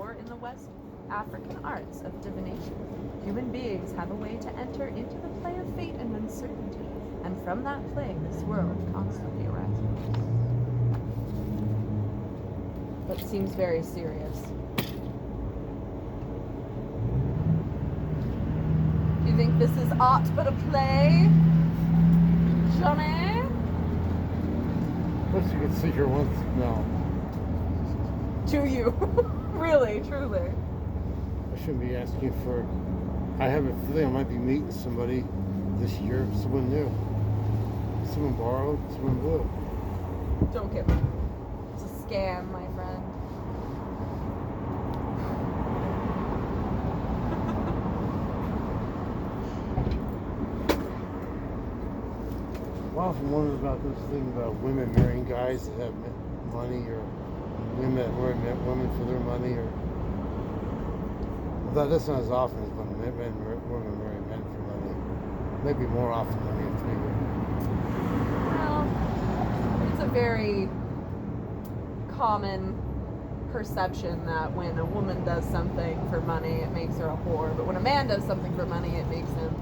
or in the West African arts of divination. Human beings have a way to enter into the play of fate and uncertainty, and from that play this world constantly arises. That seems very serious. Do you think this is aught but a play, Johnny? Plus you could sit here once. No. To you. Really, truly. I shouldn't be asking for... I have a feeling I might be meeting somebody this year. Someone new. Someone borrowed, someone blue. Don't get me. It's a scam, my friend. I often wonder about this thing about women marrying guys that have money, or women that marry women for their money, or... Well, that's not as often as when women marry men for money. Maybe more often than we figure. Well, it's a very common perception that when a woman does something for money, it makes her a whore. But when a man does something for money, it makes him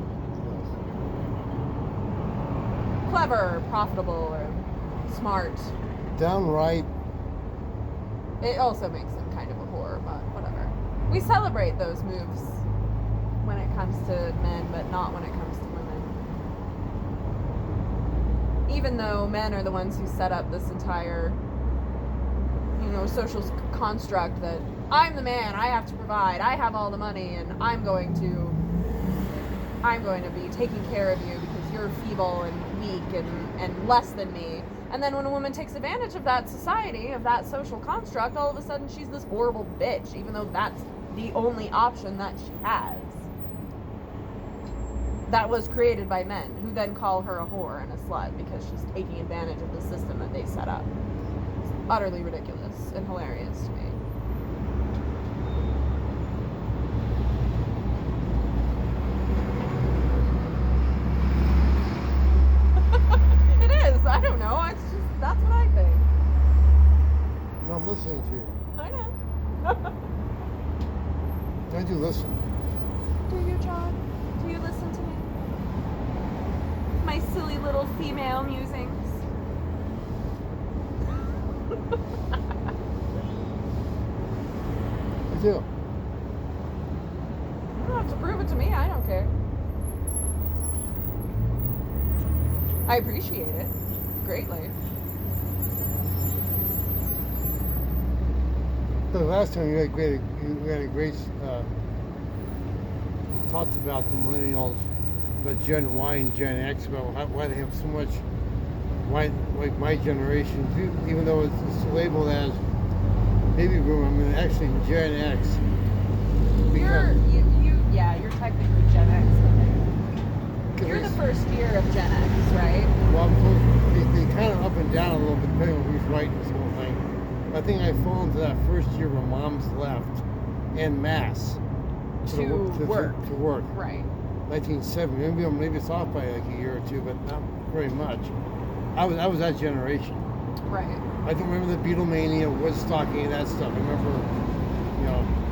clever, profitable, or smart. Downright. It also makes him kind of a whore, but whatever. We celebrate those moves when it comes to men, but not when it comes to women. Even though men are the ones who set up this entire, social construct that I'm the man, I have to provide, I have all the money, and I'm going to be taking care of you because you're feeble and weak and less than me. And then when a woman takes advantage of that society, of that social construct, all of a sudden she's this horrible bitch, even though that's the only option that she has. That was created by men, who then call her a whore and a slut because she's taking advantage of the system that they set up. It's utterly ridiculous and hilarious to me. I don't know. It's just, that's what I think. No, I'm listening to you. I know. Don't you listen? Do you, John? Do you listen to me? My silly little female musings. I do. You don't have to prove it to me. I don't care. I appreciate it greatly. The last time you had a great talked about the millennials, about Gen Y and Gen X, about why they have so much, why, like my generation, even though it's labeled as baby boomer, I mean actually Gen X. You're technically Gen X. You're the first year of Gen X, right? Well, they kind of up and down a little bit depending on who's writing this whole thing. I think I fall into that first year where moms left en masse to work. Right. 1970. Maybe it's off by like a year or two, but not very much. I was that generation. Right. I don't remember the Beatlemania, Woodstock, any of that stuff. I remember,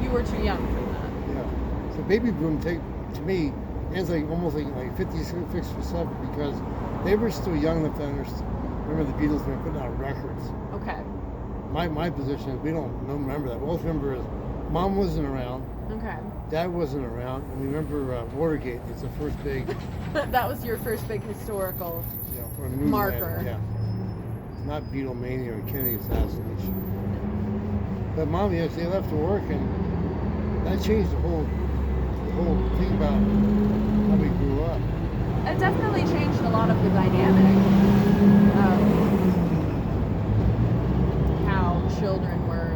You were too young for that. Yeah. So baby boom, to me, ends like almost like 56 or 7 because they were still young enough to understand. Remember the Beatles were putting out records. Okay. My position is we don't remember that. We both remember is Mom wasn't around. Okay. Dad wasn't around. And we remember Watergate. It's the first big... That was your first big historical marker. Yeah. Not Beatlemania or Kennedy assassination. But Mom, they left to work and that changed the whole thing about how we grew up. It definitely changed a lot of the dynamic of how children were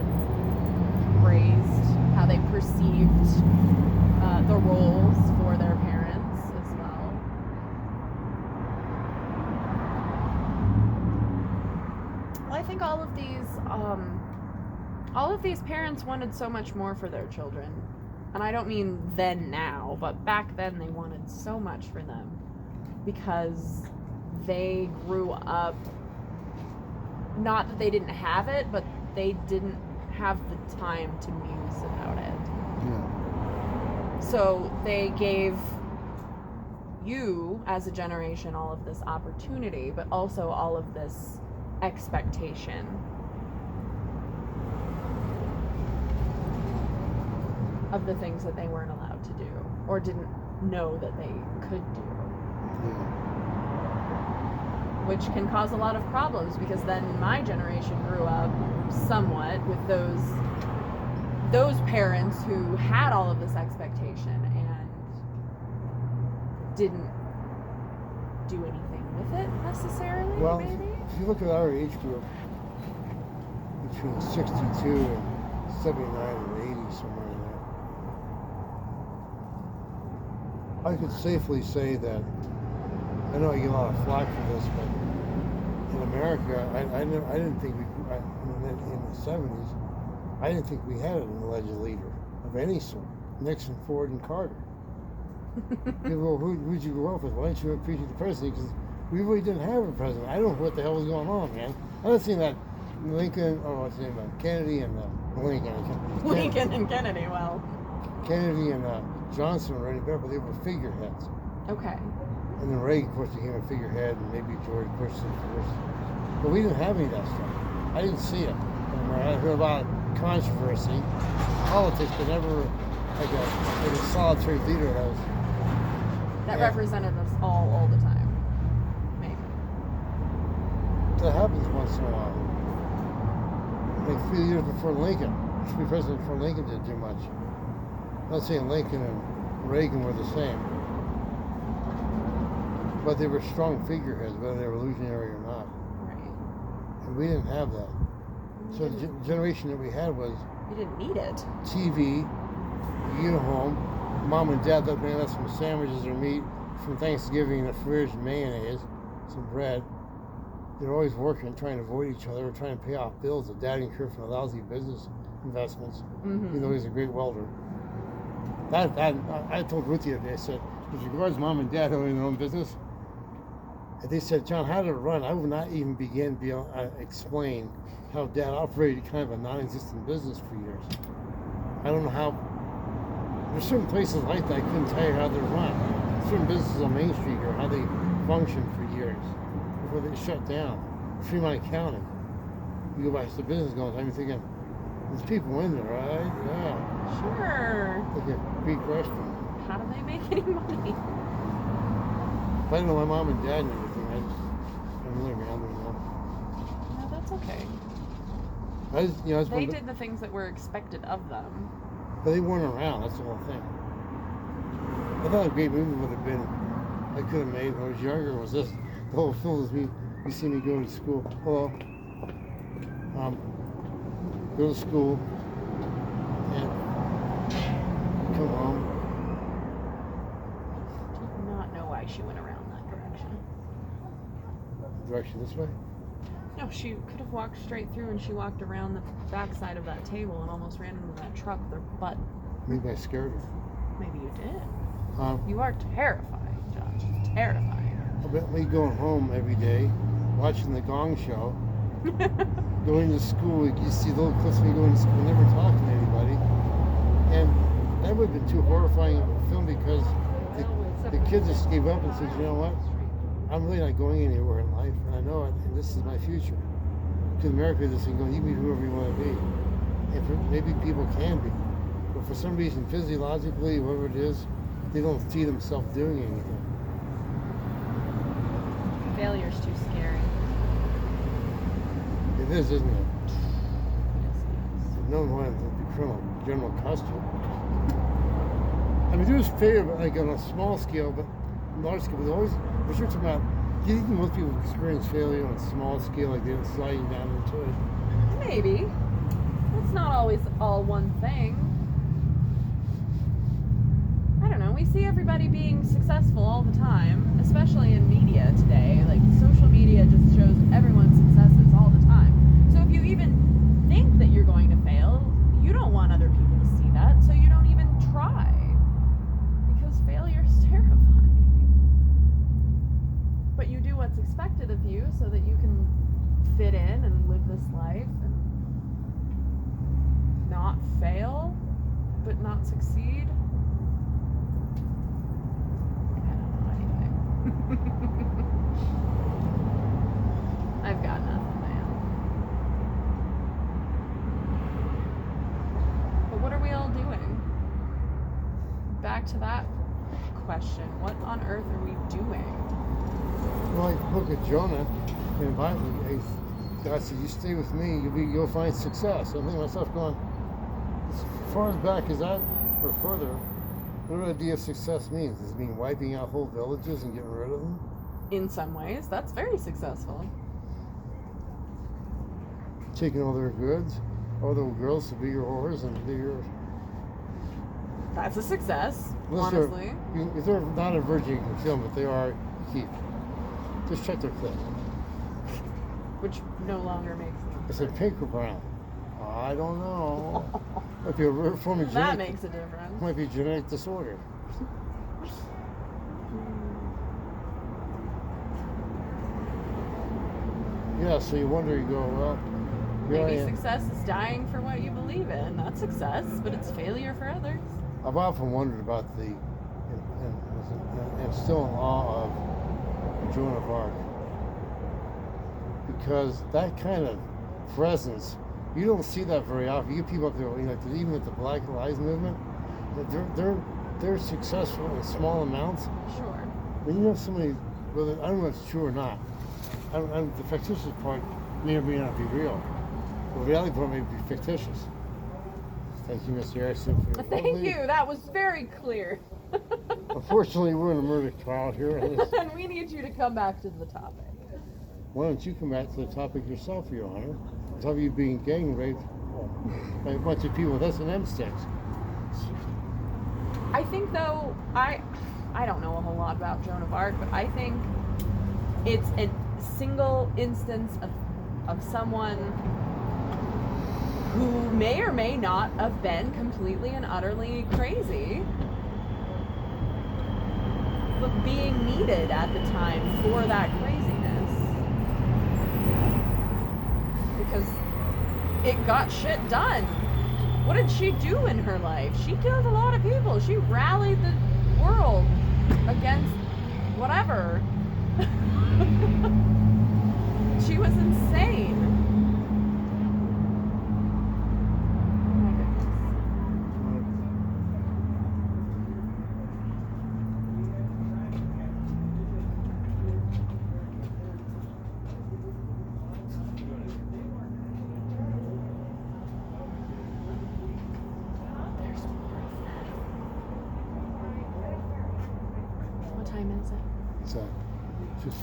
raised, how they perceived the roles for their parents as well. I think all of these parents wanted so much more for their children. And I don't mean then now, but back then they wanted so much for them because they grew up, not that they didn't have it, but they didn't have the time to muse about it. Yeah. So they gave you, as a generation, all of this opportunity, but also all of this expectation. Of the things that they weren't allowed to do, or didn't know that they could do. Yeah. Which can cause a lot of problems, because then my generation grew up somewhat with those parents who had all of this expectation and didn't do anything with it necessarily. Well, maybe? if you look at our age group, between 62 and 79 and 80, somewhere in there, I could safely say that, I know I get a lot of flack for this, but in America, I didn't think in the 70s, I didn't think we had an alleged leader of any sort. Nixon, Ford, and Carter. People, who'd you grow up with? Why didn't you appreciate the president? Because we really didn't have a president. I don't know what the hell was going on, man. I'm not saying that Lincoln, what's his name, Kennedy and Lincoln. Lincoln and Kennedy, well. Kennedy and Johnson were any better, but they were figureheads. Okay. And then Reagan, of course, became a figurehead, and maybe George Bush was first. But we didn't have any of that stuff. I didn't see it. I heard about controversy, politics, but never like a solitary leader that represented us all the time. Maybe. That happens once in a while. Like 3 years before Lincoln, 3 presidents before Lincoln didn't do much. I'm not saying Lincoln and Reagan were the same, but they were strong figureheads, whether they were revolutionary or not. Right. And we didn't have that. So the generation that we had was... You didn't need it. TV, you get home, mom and dad left some sandwiches or meat from Thanksgiving in the fridge, mayonnaise, some bread. They're always working, trying to avoid each other, trying to pay off bills. The dad incurred from lousy business investments, even though he's a great welder. I told Ruth the other day, I said, as regards mom and dad owning their own business, and they said, John, how did it run? I would not even begin to be able to explain how dad operated kind of a non-existent business for years. I don't know how. There's certain places like that I couldn't tell you how they're run. Certain businesses on Main Street or how they functioned for years before they shut down. Fremont County. You go back to the business going, I'm thinking, there's people in there, right? Yeah. Sure. Like a Greek restaurant. How do they make any money? If I didn't know my mom and dad and everything, I'm really around them now. No, that's okay. They did the things that were expected of them. But they weren't around, that's the whole thing. I thought a great movie would have been, I could have made when I was younger, was this. The whole film is me, you see me go to school. Hello. Go to school and come home. I do not know why she went around that direction. Direction this way? No, she could have walked straight through, and she walked around the backside of that table and almost ran into that truck with her butt. Maybe I scared her. Maybe you did. You are terrifying, Josh. Terrifying. I bet me going home every day, watching the Gong Show, going to school, you see little clips of me going to school, never talking to anybody. And that would have been too horrifying of a film because the kids just gave up and said, you know what? I'm really not going anywhere in life, and I know it, and this is my future. Because America is this thing going, you be whoever you want to be. And maybe people can be. But for some reason, physiologically, whatever it is, they don't see themselves doing anything. Failure's too scary. It is, isn't it? Yes, it is. No one would be criminal, general custom. I mean, there's failure, but like on a small scale, but large scale, but always, what you're talking about, do you think most people experience failure on a small scale, like they're sliding down into it? Maybe. It's not always all one thing. I don't know. We see everybody being successful all the time, especially in media today. Like, social media just shows everyone's successes all the time. So if you even think that you're going to fail, you don't want other people to see that, so you don't even try. Because failure is terrifying. But you do what's expected of you so that you can fit in and live this life. And but not succeed? I don't know anything. I've got nothing, man. But what are we all doing? Back to that question. What on earth are we doing? Well, like the book of Jonah in the Bible, God said, "You stay with me, you'll find success." I'm thinking to myself, going, as far as back as that, or further, what do the idea of success means? Does it mean wiping out whole villages and getting rid of them? In some ways, that's very successful. Taking all their goods, all the girls to be your whores and be your... That's a success, Unless honestly. If they're not a virgin, you can kill them, but they are, keep. Just check their clip. Which no longer makes sense. Is it pink or brown? I don't know. Might be a rare form of That genetic... makes a difference. Might be genetic disorder. Yeah, so you wonder, you go, well... Maybe success is dying for what you believe in. That's success, but it's failure for others. I've often wondered about and still in awe of Joan of Arc. Because that kind of presence, you don't see that very often. You get people up there, even with the Black Lives Movement, they're successful in small amounts. Sure. When you have somebody, whether I don't know if it's true or not, the fictitious part may or may not be real. The reality part may be fictitious. Thank you, Mr. Erickson. Thank you. That was very clear. Unfortunately, we're in a murder trial here. And we need you to come back to the topic. Why don't you come back to the topic yourself, Your Honor? On top of you being gang raped by a bunch of people with S&M sticks. I think, though, I don't know a whole lot about Joan of Arc, but I think it's a single instance of someone who may or may not have been completely and utterly crazy, but being needed at the time for that craziness. Because it got shit done. What did she do in her life? She killed a lot of people. She rallied the world against whatever. She was insane. What time is it? So, just